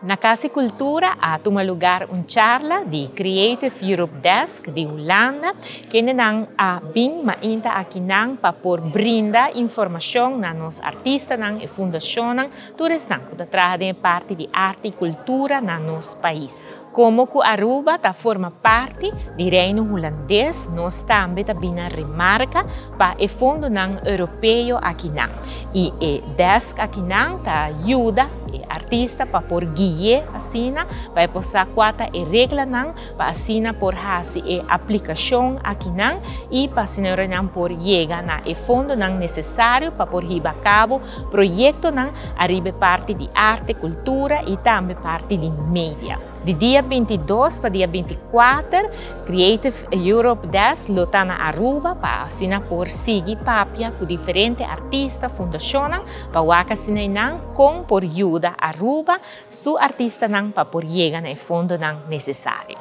Na Casa Cultura há um lugar charla de Creative Europe Desk de Holanda que não há bem ainda aqui não para por brindar informação na nos artistas e fundação todos que trazem parte de arte e cultura na nosso país. Como que Aruba forma parte do reino holandês, nós também também remarca para o fundo europeu aqui não. E o desk aqui não ajuda o artista para por guiar assim, para passar quatro regras não, para assim por fazer a aplicação aqui não e para assim não por chegar na o fundo não necessário para por ir a cabo projeto não arriba parte de arte, cultura e também parte de mídia. De dia 22 para dia 24, Creative Europe Desk lota na Aruba para assinar por seguir papia com diferentes artistas, fundações, para o assinar com por ajuda Aruba, su artista para por chegar no fundo necessário.